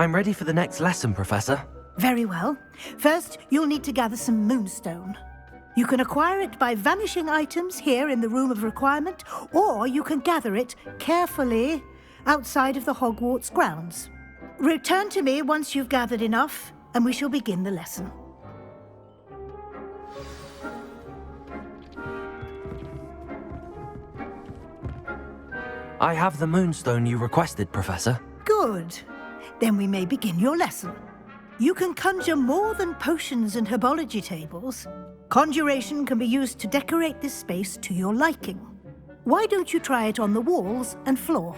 I'm ready for the next lesson, Professor. Very well. First, you'll need to gather some moonstone. You can acquire it by vanishing items here in the Room of Requirement, or you can gather it carefully outside of the Hogwarts grounds. Return to me once you've gathered enough, and we shall begin the lesson. I have the moonstone you requested, Professor. Good. Then we may begin your lesson. You can conjure more than potions and herbology tables. Conjuration can be used to decorate this space to your liking. Why don't you try it on the walls and floor?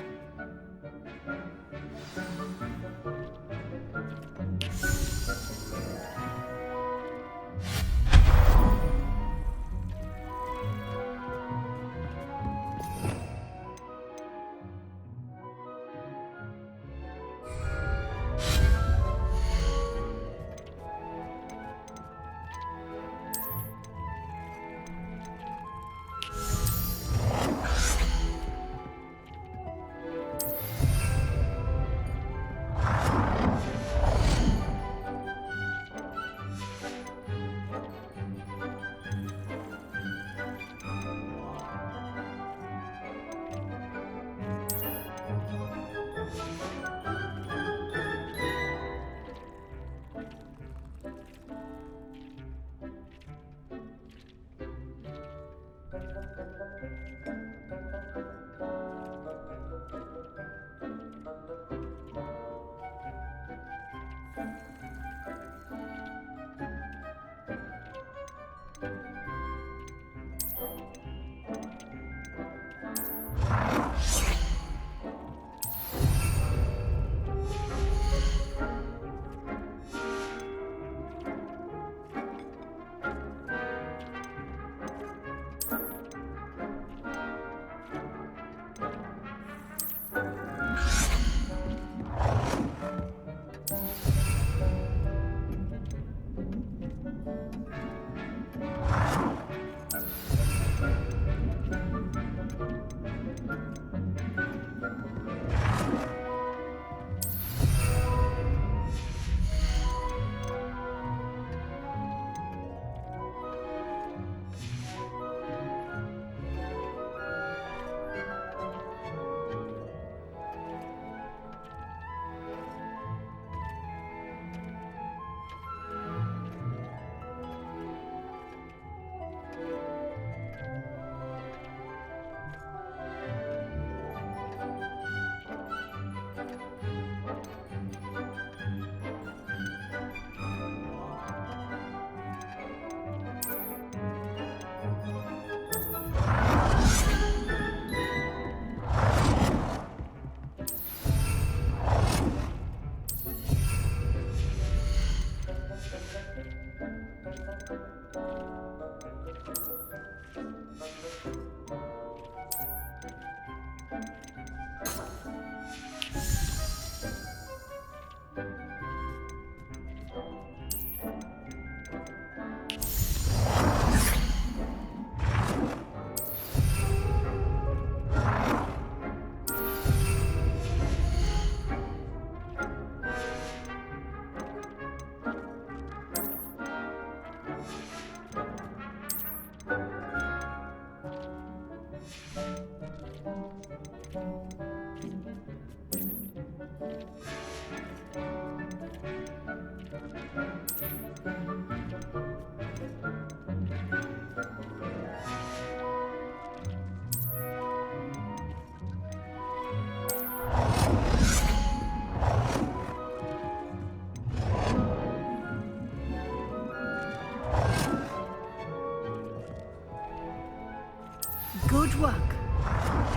Good work.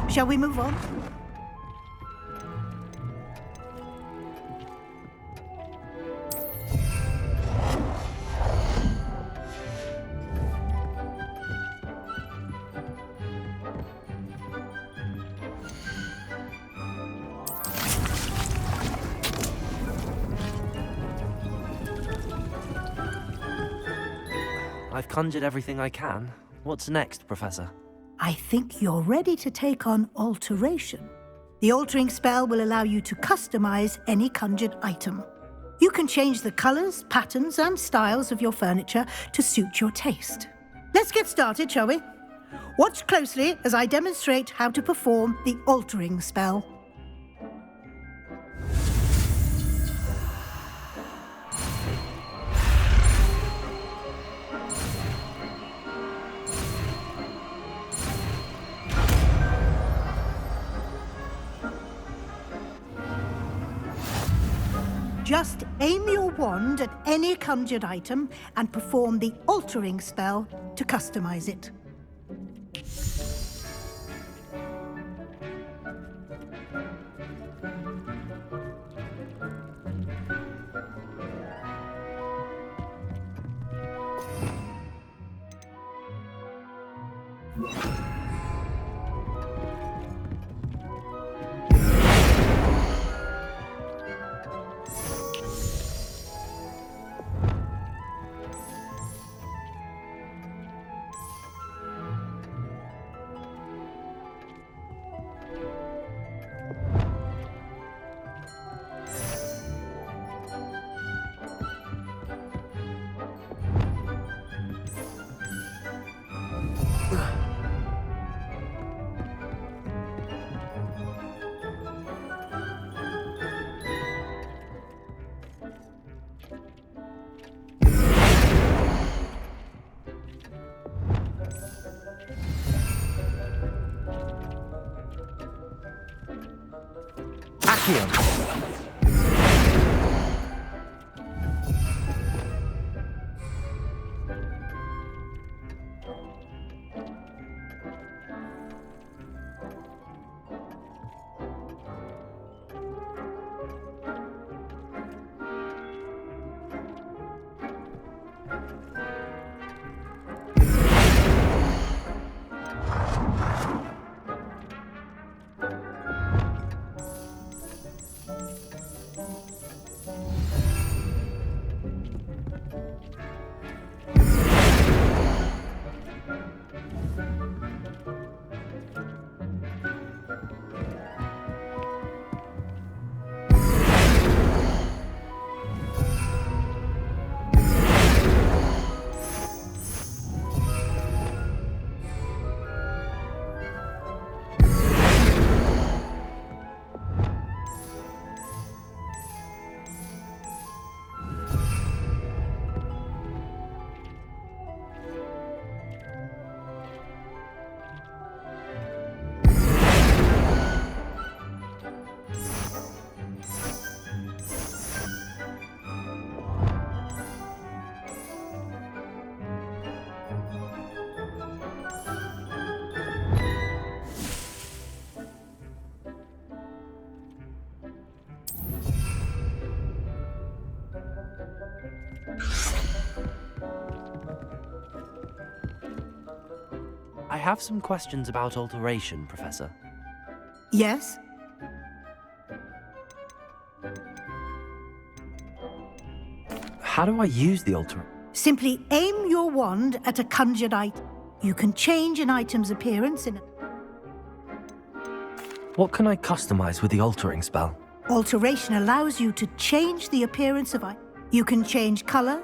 Shall we move on? I've conjured everything I can. What's next, Professor? I think you're ready to take on alteration. The altering spell will allow you to customize any conjured item. You can change the colors, patterns, and styles of your furniture to suit your taste. Let's get started, shall we? Watch closely as I demonstrate how to perform the altering spell. Just aim your wand at any conjured item and perform the altering spell to customize it. Accio. I have some questions about alteration, Professor. Yes? How do I use the alter? Simply aim your wand at a conjured item. You can change an item's appearance in What can I customize with the altering spell? Alteration allows you to change the appearance of item. You can change color.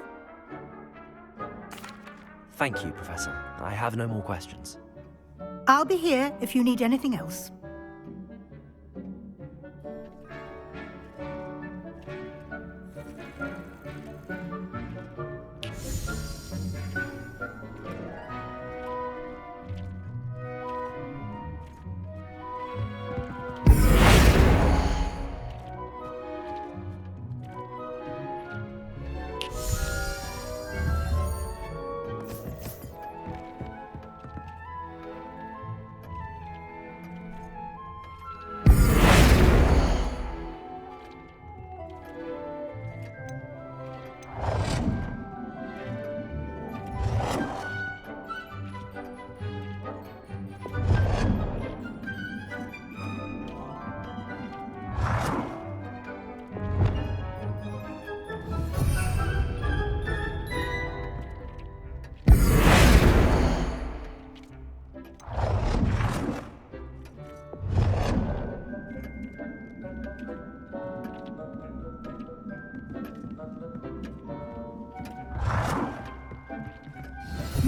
Thank you, Professor. I have no more questions. I'll be here if you need anything else.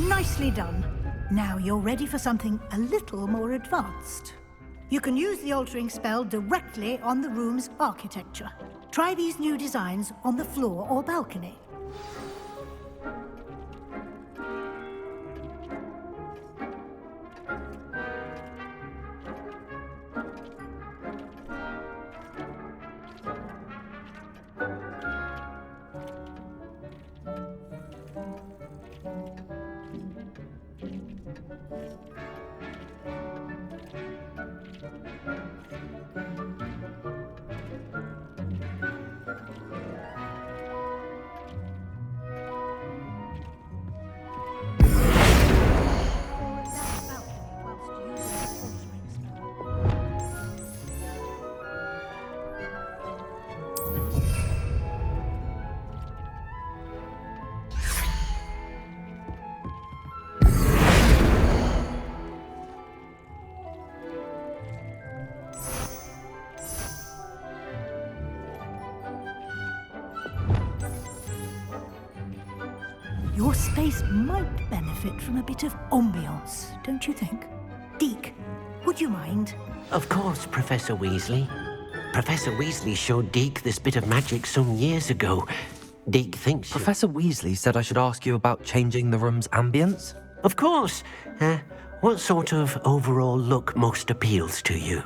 Nicely done. Now you're ready for something a little more advanced. You can use the altering spell directly on the room's architecture. Try these new designs on the floor or balcony. Your space might benefit from a bit of ambiance, don't you think? Deke, would you mind? Of course, Professor Weasley. Professor Weasley showed Deke this bit of magic some years ago. Deke thinks Professor Weasley said I should ask you about changing the room's ambience. Of course. What sort of overall look most appeals to you?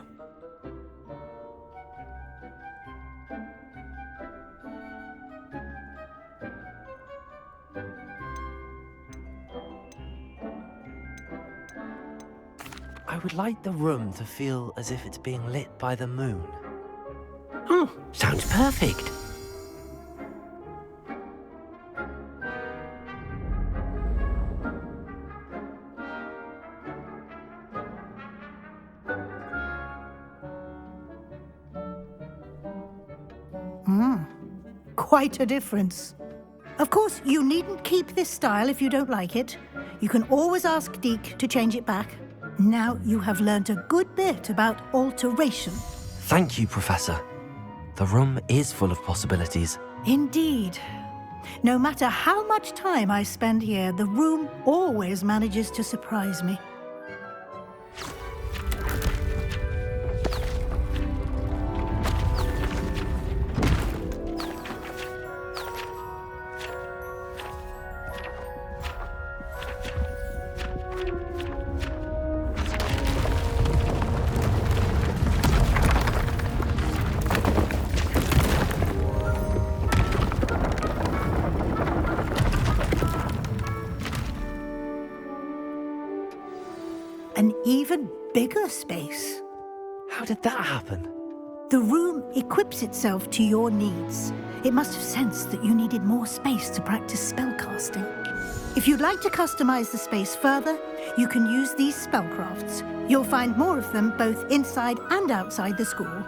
I would like the room to feel as if it's being lit by the moon. Oh, sounds perfect. Quite a difference. Of course, you needn't keep this style if you don't like it. You can always ask Deke to change it back. Now you have learned a good bit about alteration. Thank you, Professor. The room is full of possibilities. Indeed. No matter how much time I spend here, the room always manages to surprise me. An even bigger space. How did that happen? The room equips itself to your needs. It must have sensed that you needed more space to practice spellcasting. If you'd like to customize the space further, you can use these spellcrafts. You'll find more of them both inside and outside the school.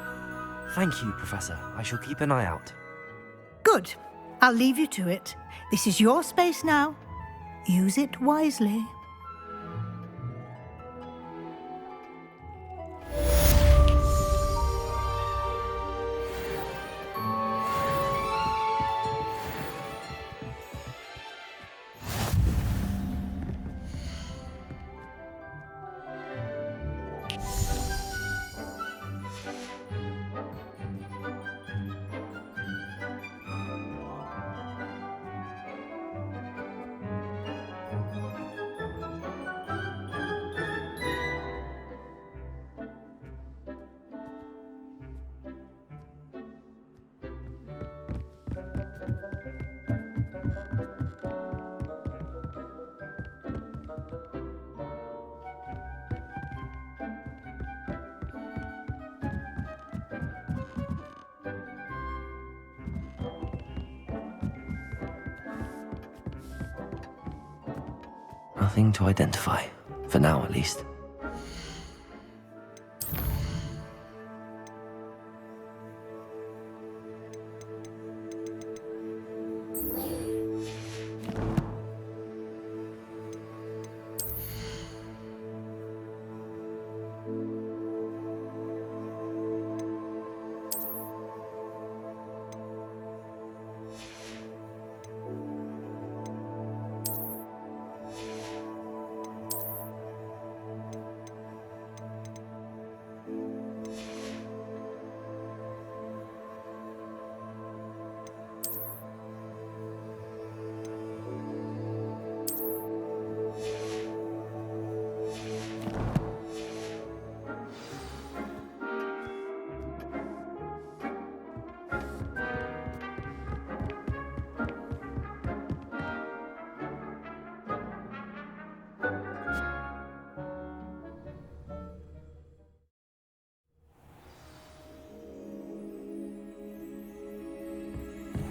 Thank you, Professor. I shall keep an eye out. Good. I'll leave you to it. This is your space now. Use it wisely. Nothing to identify, for now at least.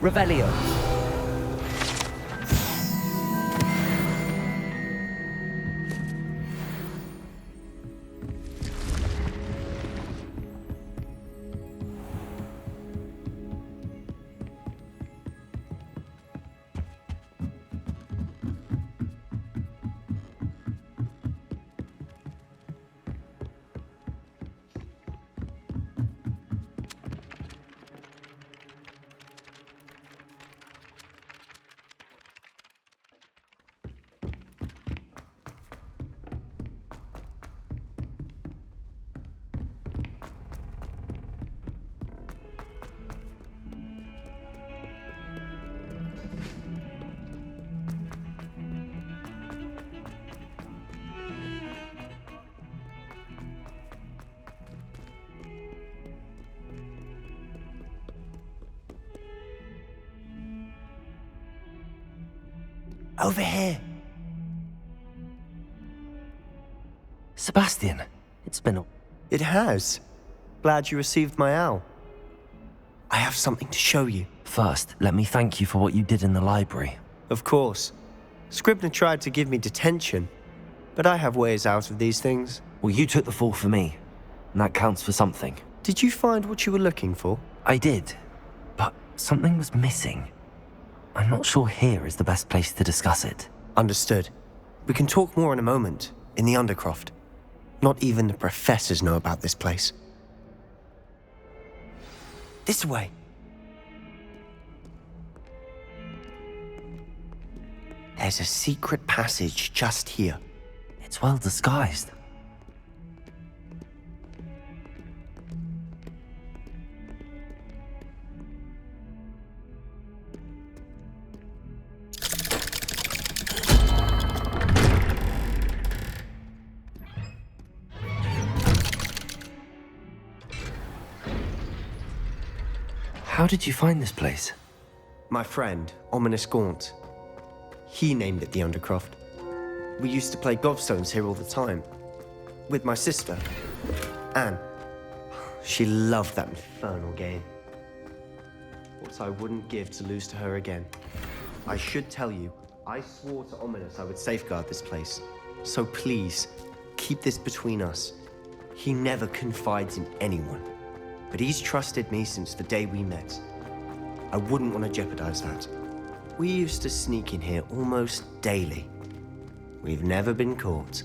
Revelio. Over here. Sebastian, it's been a... It has. Glad you received my owl. I have something to show you. First, let me thank you for what you did in the library. Of course. Scribner tried to give me detention, but I have ways out of these things. Well, you took the fall for me, and that counts for something. Did you find what you were looking for? I did, but something was missing. I'm not sure here is the best place to discuss it. Understood. We can talk more in a moment, in the Undercroft. Not even the professors know about this place. This way. There's a secret passage just here. It's well disguised. How did you find this place? My friend, Ominous Gaunt. He named it the Undercroft. We used to play gobstones here all the time. With my sister, Anne. She loved that infernal game. What I wouldn't give to lose to her again. I should tell you, I swore to Ominous I would safeguard this place. So please, keep this between us. He never confides in anyone. But he's trusted me since the day we met. I wouldn't want to jeopardize that. We used to sneak in here almost daily. We've never been caught.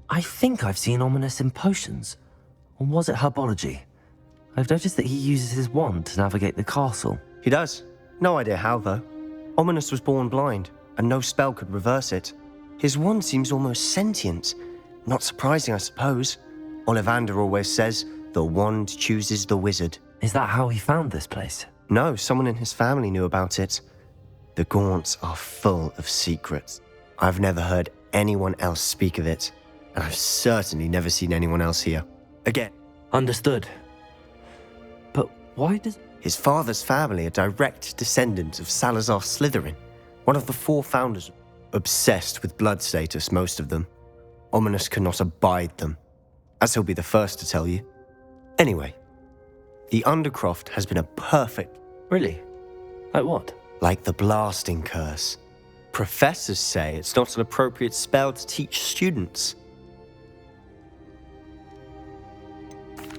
I think I've seen Ominous in potions. Or was it herbology? I've noticed that he uses his wand to navigate the castle. He does. No idea how, though. Ominous was born blind, and no spell could reverse it. His wand seems almost sentient. Not surprising, I suppose. Ollivander always says, the wand chooses the wizard. Is that how he found this place? No, someone in his family knew about it. The Gaunts are full of secrets. I've never heard anyone else speak of it, and I've certainly never seen anyone else here. Again. Understood. But why does... His father's family are direct descendants of Salazar Slytherin, one of the 4 founders. Obsessed with blood status, most of them. Ominous cannot abide them, as he'll be the first to tell you. Anyway, the Undercroft has been a perfect... Really? Like what? Like the blasting curse. Professors say it's not an appropriate spell to teach students.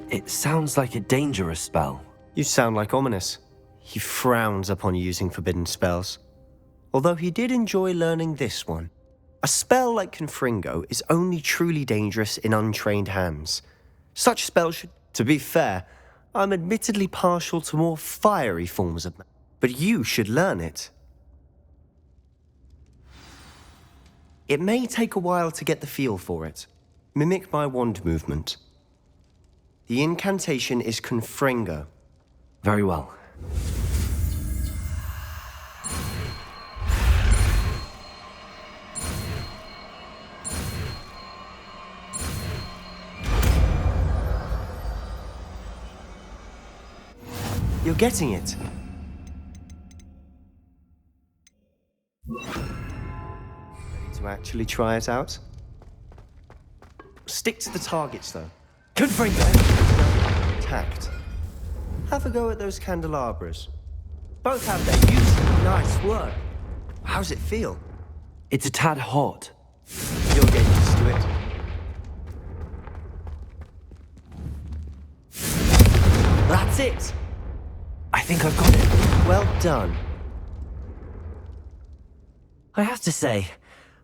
It sounds like a dangerous spell. You sound like Ominous. He frowns upon using forbidden spells. Although he did enjoy learning this one. A spell like Confringo is only truly dangerous in untrained hands. Such spells should... To be fair, I'm admittedly partial to more fiery forms of magic, but you should learn it. It may take a while to get the feel for it. Mimic my wand movement. The incantation is Confringo. Very well. You're getting it. Ready to actually try it out? Stick to the targets, though. Confringo! Tact. Have a go at those candelabras. Both have their use. Nice work. How's it feel? It's a tad hot. You'll get used to it. That's it! I think I've got it. Well done. I have to say,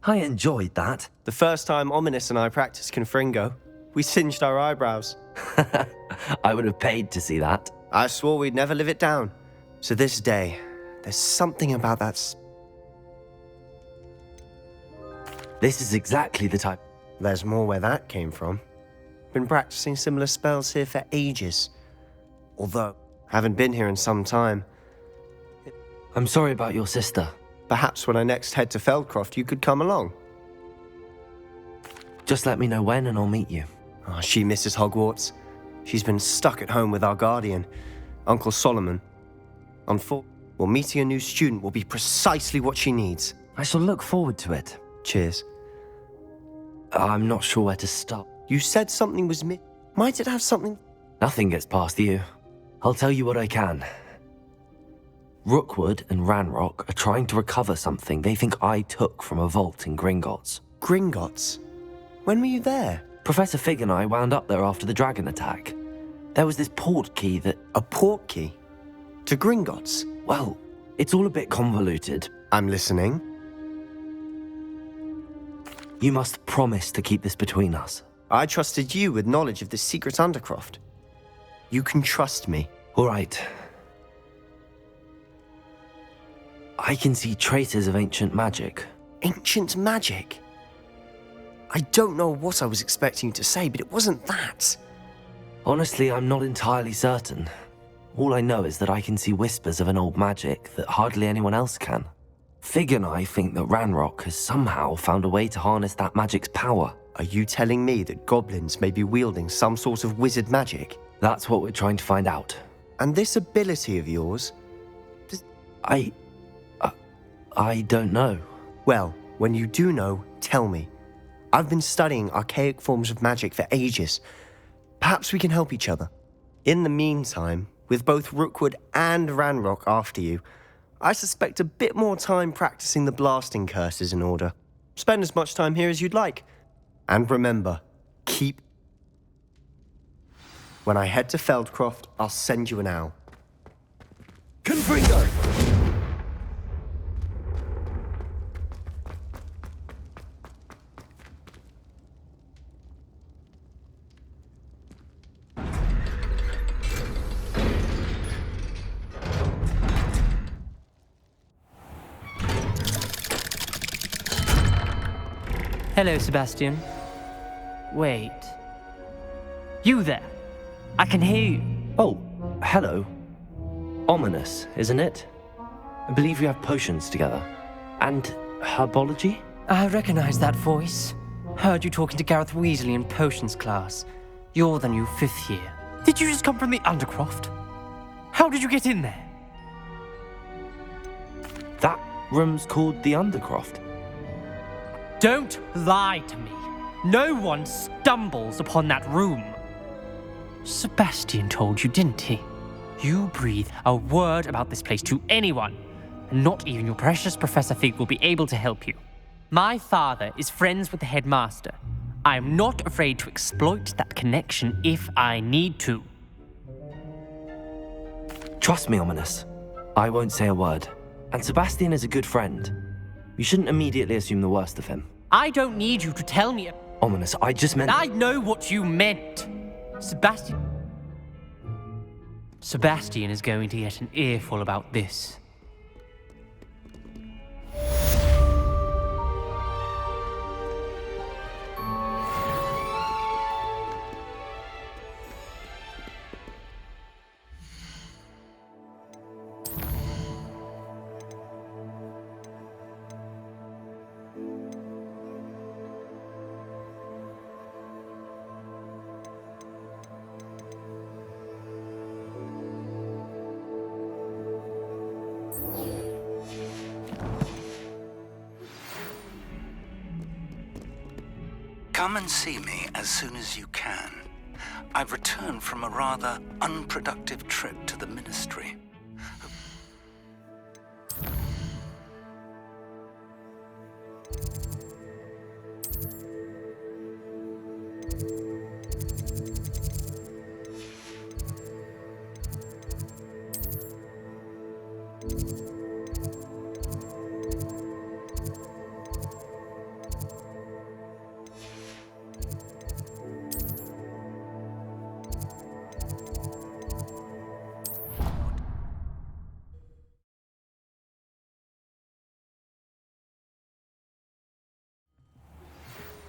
I enjoyed that. The first time Ominous and I practiced Confringo, we singed our eyebrows. I would have paid to see that. I swore we'd never live it down. So this day, there's something about that This is exactly the type. There's more where that came from. Been practicing similar spells here for ages. Although, haven't been here in some time. I'm sorry about your sister. Perhaps when I next head to Feldcroft, you could come along. Just let me know when and I'll meet you. Oh, she misses Hogwarts. She's been stuck at home with our guardian, Uncle Solomon. Well, meeting a new student will be precisely what she needs. I shall look forward to it. Cheers. I'm not sure where to start. You said something was Might it have something? Nothing gets past you. I'll tell you what I can. Rookwood and Ranrock are trying to recover something they think I took from a vault in Gringotts. Gringotts? When were you there? Professor Fig and I wound up there after the dragon attack. There was this port key that... A port key? To Gringotts? Well, it's all a bit convoluted. I'm listening. You must promise to keep this between us. I trusted you with knowledge of the secret Undercroft. You can trust me. All right. I can see traces of ancient magic. Ancient magic? I don't know what I was expecting you to say, but it wasn't that. Honestly, I'm not entirely certain. All I know is that I can see whispers of an old magic that hardly anyone else can. Fig and I think that Ranrock has somehow found a way to harness that magic's power. Are you telling me that goblins may be wielding some sort of wizard magic? That's what we're trying to find out. And this ability of yours? I don't know. Well, when you do know, tell me. I've been studying archaic forms of magic for ages. Perhaps we can help each other. In the meantime, with both Rookwood and Ranrock after you, I suspect a bit more time practicing the blasting curse is in order. Spend as much time here as you'd like. And remember, when I head to Feldcroft, I'll send you an owl. Confringo! Hello, Sebastian. Wait. You there? I can hear you. Oh, hello. Ominous, isn't it? I believe we have potions together. And herbology? I recognize that voice. Heard you talking to Gareth Weasley in potions class. You're the new 5th year. Did you just come from the Undercroft? How did you get in there? That room's called the Undercroft. Don't lie to me. No one stumbles upon that room. Sebastian told you, didn't he? You breathe a word about this place to anyone, and not even your precious Professor Fig will be able to help you. My father is friends with the headmaster. I am not afraid to exploit that connection if I need to. Trust me, Ominous. I won't say a word. And Sebastian is a good friend. You shouldn't immediately assume the worst of him. I don't need you to tell me. Ominous, I just meant... I know what you meant. Sebastian is going to get an earful about this. Come and see me as soon as you can. I've returned from a rather unproductive trip to the Ministry.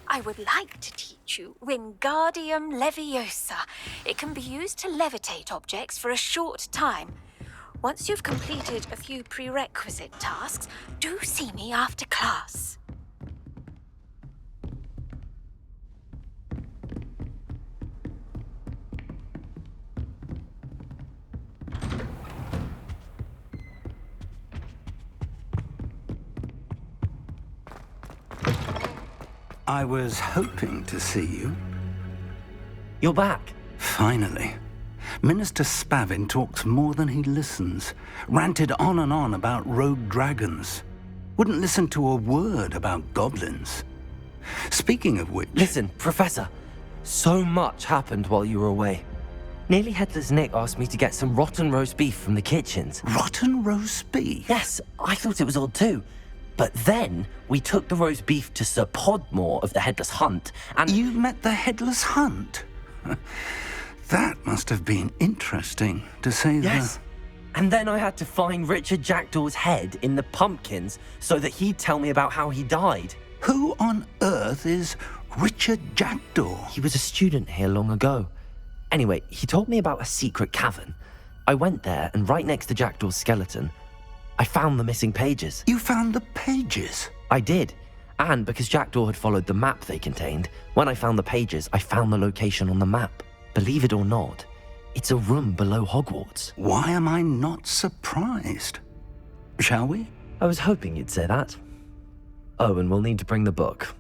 I would like to teach you Wingardium Leviosa. It can be used to levitate objects for a short time. Once you've completed a few prerequisite tasks, do see me after class. I was hoping to see you. You're back. Finally. Minister Spavin talks more than he listens. Ranted on and on about rogue dragons. Wouldn't listen to a word about goblins. Speaking of which... Listen, Professor. So much happened while you were away. Nearly Headless Nick asked me to get some rotten roast beef from the kitchens. Rotten roast beef? Yes, I thought it was odd too. But then we took the roast beef to Sir Podmore of the Headless Hunt, and... You met the Headless Hunt? That must have been interesting, to say the... Yes. And then I had to find Richard Jackdaw's head in the pumpkins so that he'd tell me about how he died. Who on earth is Richard Jackdaw? He was a student here long ago. Anyway, he told me about a secret cavern. I went there, and right next to Jackdaw's skeleton, I found the missing pages. You found the pages? I did. And because Jackdaw had followed the map they contained, when I found the pages, I found the location on the map. Believe it or not, it's a room below Hogwarts. Why am I not surprised? Shall we? I was hoping you'd say that. Oh, and we'll need to bring the book.